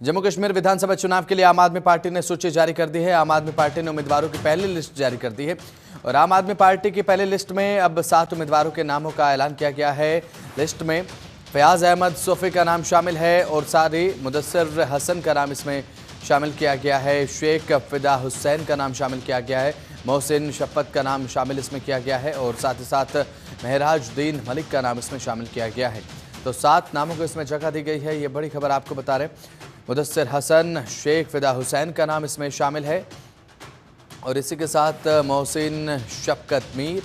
जम्मू कश्मीर विधानसभा चुनाव के लिए आम आदमी पार्टी ने सूची जारी कर दी है। आम आदमी पार्टी ने उम्मीदवारों की पहली लिस्ट जारी कर दी है और आम आदमी पार्टी की पहली लिस्ट में अब 7 उम्मीदवारों के नामों का ऐलान किया गया है। लिस्ट में फयाज अहमद सोफी का नाम शामिल है और साथ ही मुदस्सिर हसन का नाम इसमें शामिल किया गया है। शेख फिदा हुसैन का नाम शामिल किया गया है। मोहसिन शफकत का नाम शामिल इसमें किया गया है और साथ ही साथ महराजुद्दीन मलिक का नाम इसमें शामिल किया गया है। तो 7 नामों को इसमें जगह दी गई है। ये बड़ी खबर आपको बता रहे हैं। मुदस्सिर हसन, शेख फिदा हुसैन का नाम इसमें शामिल है और इसी के साथ मोहसिन शफकत मीर,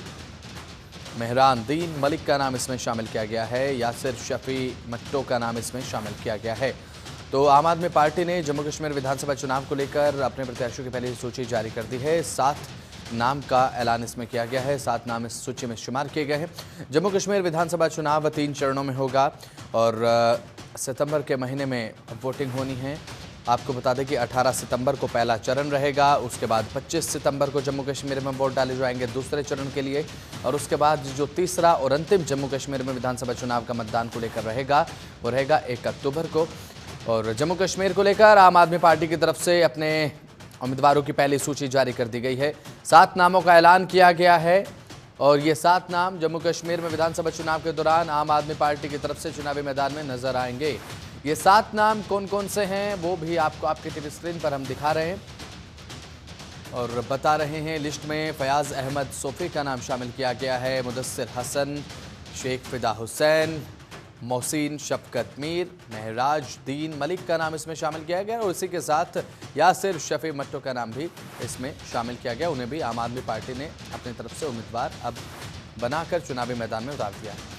महराजुद्दीन मलिक का नाम इसमें शामिल किया गया है। यासिर शफी मट्टो का नाम इसमें शामिल किया गया है। तो आम आदमी पार्टी ने जम्मू कश्मीर विधानसभा चुनाव को लेकर अपने प्रत्याशियों की पहली सूची जारी कर दी है। 7 नाम का ऐलान इसमें किया गया है। 7 नाम इस सूची में शुमार किए गए हैं। जम्मू कश्मीर विधानसभा चुनाव 3 चरणों में होगा और सितंबर के महीने में वोटिंग होनी है। आपको बता दें कि 18 सितंबर को पहला चरण रहेगा, उसके बाद 25 सितंबर को जम्मू कश्मीर में वोट डाले जाएंगे दूसरे चरण के लिए और उसके बाद जो तीसरा और अंतिम जम्मू कश्मीर में विधानसभा चुनाव का मतदान को लेकर रहेगा वो रहेगा 1 अक्टूबर को। और जम्मू कश्मीर को लेकर आम आदमी पार्टी की तरफ से अपने उम्मीदवारों की पहली सूची जारी कर दी गई है। 7 नामों का ऐलान किया गया है और ये 7 नाम जम्मू कश्मीर में विधानसभा चुनाव के दौरान आम आदमी पार्टी की तरफ से चुनावी मैदान में नजर आएंगे। ये 7 नाम कौन कौन से हैं वो भी आपको आपके टीवी स्क्रीन पर हम दिखा रहे हैं और बता रहे हैं। लिस्ट में फयाज अहमद सोफी का नाम शामिल किया गया है। मुदस्सिर हसन, शेख फिदा हुसैन, मोहसिन शफकत मीर, महराजुद्दीन मलिक का नाम इसमें शामिल किया गया और इसी के साथ यासिर शफी मट्टो का नाम भी इसमें शामिल किया गया। उन्हें भी आम आदमी पार्टी ने अपनी तरफ से उम्मीदवार अब बनाकर चुनावी मैदान में उतार दिया है।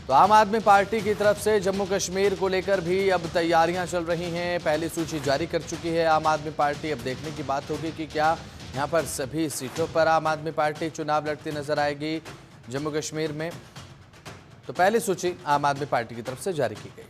तो आम आदमी पार्टी की तरफ से जम्मू कश्मीर को लेकर भी अब तैयारियां चल रही हैं। पहली सूची जारी कर चुकी है आम आदमी पार्टी। अब देखने की बात होगी कि क्या यहाँ पर सभी सीटों पर आम आदमी पार्टी चुनाव लड़ती नजर आएगी जम्मू कश्मीर में। तो पहली सूची आम आदमी पार्टी की तरफ से जारी की गई।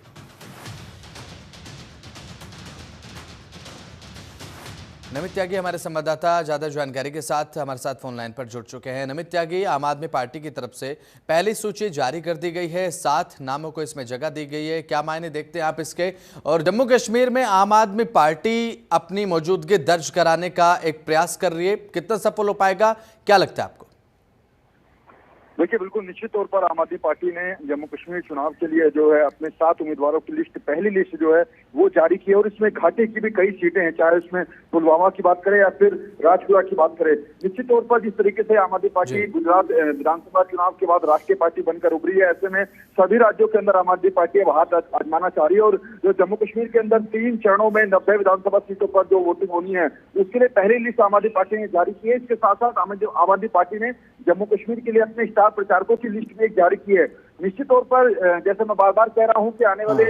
नमित त्यागी हमारे संवाददाता ज्यादा जानकारी के साथ हमारे साथ फोन लाइन पर जुड़ चुके हैं। नमित त्यागी, आम आदमी पार्टी की तरफ से पहली सूची जारी कर दी गई है। 7 नामों को इसमें जगह दी गई है। क्या मायने देखते हैं आप इसके? और जम्मू कश्मीर में आम आदमी पार्टी अपनी मौजूदगी दर्ज कराने का एक प्रयास कर रही है, कितना सफल हो पाएगा, क्या लगता है आपको? देखिए, बिल्कुल निश्चित तौर पर आम आदमी पार्टी ने जम्मू कश्मीर चुनाव के लिए जो है अपने 7 उम्मीदवारों की लिस्ट, पहली लिस्ट जो है वो जारी की है और इसमें घाटे की भी कई सीटें हैं, चाहे उसमें पुलवामा की बात करें या फिर राजपुरा की बात करें। निश्चित तौर पर जिस तरीके से आम आदमी पार्टी गुजरात विधानसभा चुनाव के बाद राष्ट्रीय पार्टी बनकर उभरी है, ऐसे में सभी राज्यों के अंदर आम आदमी पार्टी अब हाथ आजमाना चाह रही है और जो जम्मू कश्मीर के अंदर 3 चरणों में 90 विधानसभा सीटों पर जो वोटिंग होनी है उसके लिए पहली लिस्ट आम आदमी पार्टी ने जारी की है। इसके साथ साथ आम आदमी पार्टी ने जम्मू कश्मीर के लिए अपने स्टार प्रचारकों की लिस्ट भी जारी की है। निश्चित तौर पर जैसे मैं बार बार कह रहा हूं कि आने वाले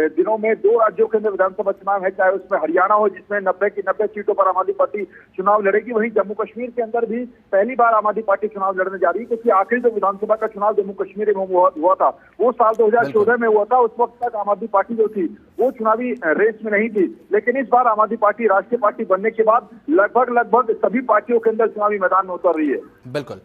दिनों में 2 राज्यों के अंदर विधानसभा चुनाव है, चाहे उसमें हरियाणा हो जिसमें 90 की 90 सीटों पर आम आदमी पार्टी चुनाव लड़ेगी, वहीं जम्मू कश्मीर के अंदर भी पहली बार आम आदमी पार्टी चुनाव लड़ने जा रही है क्योंकि आखिरी जो विधानसभा का चुनाव जम्मू कश्मीर में हुआ था वो साल 2014 में हुआ था। उस वक्त तक आम आदमी पार्टी जो थी वो चुनावी रेस में नहीं थी, लेकिन इस बार आम आदमी पार्टी राष्ट्रीय पार्टी बनने के बाद लगभग सभी पार्टियों के अंदर चुनावी मैदान में उतर रही है। बिल्कुल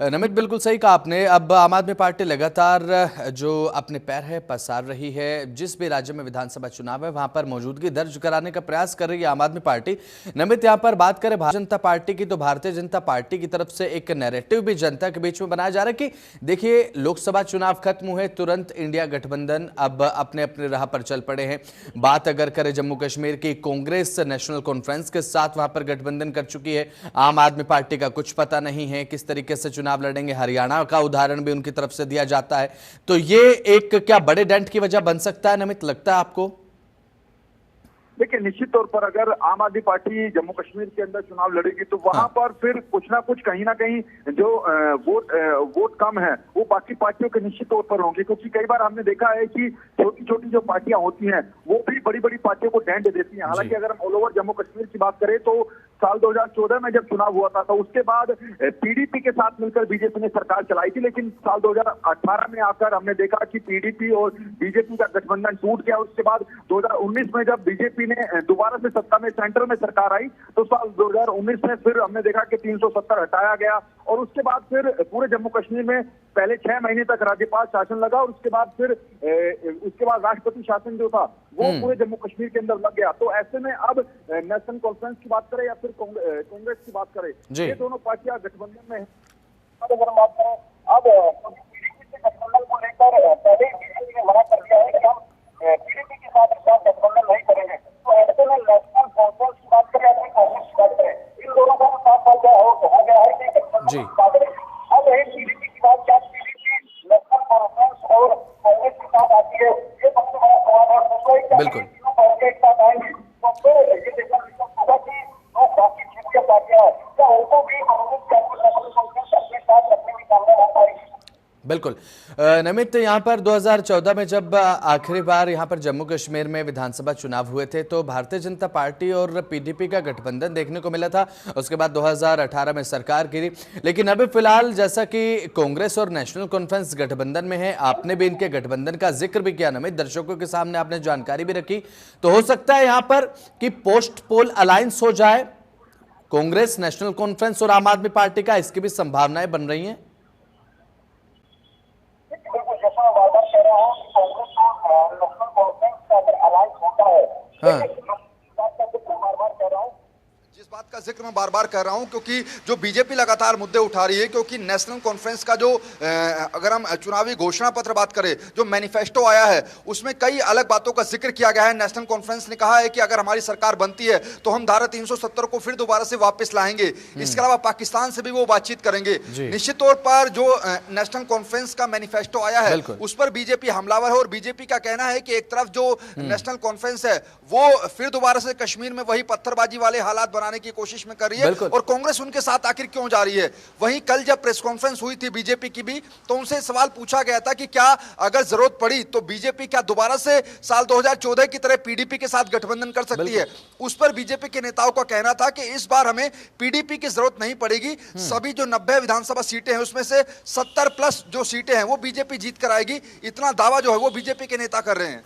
नमित, बिल्कुल सही कहा आपने। अब आम आदमी पार्टी लगातार जो अपने पैर है पसार रही है। जिस भी राज्य में विधानसभा चुनाव है वहां पर मौजूदगी दर्ज कराने का प्रयास कर रही है आम आदमी पार्टी। नमित, यहां पर बात करें भारतीय जनता पार्टी की तो भारतीय जनता पार्टी की तरफ से एक नैरेटिव भी जनता के बीच में बनाया जा रहा है कि देखिए, लोकसभा चुनाव खत्म हुए तुरंत इंडिया गठबंधन अब अपने अपने राह पर चल पड़े हैं। बात अगर करें जम्मू कश्मीर की, कांग्रेस नेशनल कॉन्फ्रेंस के साथ वहां पर गठबंधन कर चुकी है। आम आदमी पार्टी का कुछ पता नहीं है किस तरीके से चुनाव लड़ेंगे। हरियाणा का उदाहरण भी उनकी तरफ से दिया जाता है। तो ये एक क्या बड़े डेंट की वजह बन सकता है नमित, लगता है आपको? देखिए, निश्चित तौर पर अगर आम आदमी पार्टी जम्मू कश्मीर के अंदर चुनाव लड़ेगी तो वहां पर फिर कुछ ना कुछ कहीं ना कहीं जो वोट कम है वो बाकी पार्टियों के निश्चित तौर पर होंगे, क्योंकि कई बार हमने देखा है कि छोटी छोटी जो पार्टियां होती हैं वो भी बड़ी बड़ी पार्टियों को डेंट देती हैं। हालांकि अगर हम ऑल ओवर जम्मू कश्मीर की बात करें तो साल 2014 में जब चुनाव हुआ था तो उसके बाद पीडीपी के साथ मिलकर बीजेपी ने सरकार चलाई थी, लेकिन साल 2018 में आकर हमने देखा कि पीडीपी और बीजेपी का गठबंधन टूट गया। उसके बाद 2019 में जब बीजेपी ने दोबारा से सत्ता में सेंटर में सरकार आई तो साल 2019 में फिर हमने देखा कि 370 हटाया गया और उसके बाद फिर पूरे जम्मू कश्मीर में पहले 6 महीने तक राज्यपाल शासन लगा और उसके बाद राष्ट्रपति शासन जो था वो पूरे जम्मू कश्मीर के अंदर लग गया। तो ऐसे में अब नेशनल कॉन्फ्रेंस की बात करें या फिर कांग्रेस की बात करें, ये दोनों पार्टियां गठबंधन में हैं। अगर हम बात करें अब पीडीपी के गठबंधन को लेकर पहले बीजेपी ने मना कर दिया है कि हम पीडीपी के साथ गठबंधन नहीं करेंगे। तो ऐसे में नेशनल कॉन्फ्रेंस की बात करें या फिर कांग्रेस की बात करें, इन दोनों का साफ साफ कहा गया है कि गठबंधन की बात करें। अब रही पीडीपी की बात, क्या पीडीपी नेशनल कॉन्फ्रेंस और कांग्रेस के साथ आती है, ये सबसे बड़ा सवाल है। बिल्कुल एक साथ आएंगे तो फिर ये देखना होगा कि जो बाकी क्षेत्रीय पार्टियां हैं क्या उनको भी कांग्रेस के नेशनल कॉन्फ्रेंस अपने साथ रखने की सामने आ पाएगी। बिल्कुल नमित, यहाँ पर 2014 में जब आखिरी बार यहाँ पर जम्मू कश्मीर में विधानसभा चुनाव हुए थे तो भारतीय जनता पार्टी और पीडीपी का गठबंधन देखने को मिला था। उसके बाद 2018 में सरकार गिरी, लेकिन अभी फिलहाल जैसा कि कांग्रेस और नेशनल कॉन्फ्रेंस गठबंधन में है, आपने भी इनके गठबंधन का जिक्र भी किया नमित, दर्शकों के सामने आपने जानकारी भी रखी, तो हो सकता है यहाँ पर कि पोस्ट पोल अलायंस हो जाए कांग्रेस, नेशनल कॉन्फ्रेंस और आम आदमी पार्टी का, इसकी भी संभावनाएं बन रही हैं। जिस बात का जिक्र मैं बार बार कर रहा हूं क्योंकि जो बीजेपी लगातार मुद्दे उठा रही है, क्योंकि नेशनल कॉन्फ्रेंस का जो अगर हम चुनावी घोषणा पत्र बात करें, जो मैनिफेस्टो आया है उसमें कई अलग बातों का जिक्र किया गया है। नेशनल कॉन्फ्रेंस ने कहा है कि अगर हमारी सरकार बनती है तो हम धारा 370 को फिर दोबारा से वापस लाएंगे। इसके अलावा पाकिस्तान से भी वो बातचीत करेंगे। निश्चित तौर पर जो नेशनल कॉन्फ्रेंस का मैनिफेस्टो आया है उस पर बीजेपी हमलावर है और बीजेपी का कहना है कि एक तरफ जो नेशनल कॉन्फ्रेंस है वो फिर दोबारा से कश्मीर में वही पत्थरबाजी वाले हालात बनाने की कोशिश में कर रही है और कांग्रेस उनके साथ आखिर क्यों जा रही है। वहीं कल जब प्रेस कॉन्फ्रेंस हुई थी बीजेपी की भी, तो उनसे सवाल पूछा गया था कि क्या अगर जरूरत पड़ी तो बीजेपी क्या दोबारा से साल 2014 की तरह पीडीपी के साथ गठबंधन कर सकती है। उस पर बीजेपी के नेताओं का कहना था कि इस बार हमें पीडीपी की जरूरत नहीं पड़ेगी। सभी जो 90 विधानसभा सीटें हैं उसमें से 70 प्लस जो सीटें हैं वो बीजेपी जीत कर आएगी, इतना दावा जो है वो बीजेपी के नेता कर रहे हैं।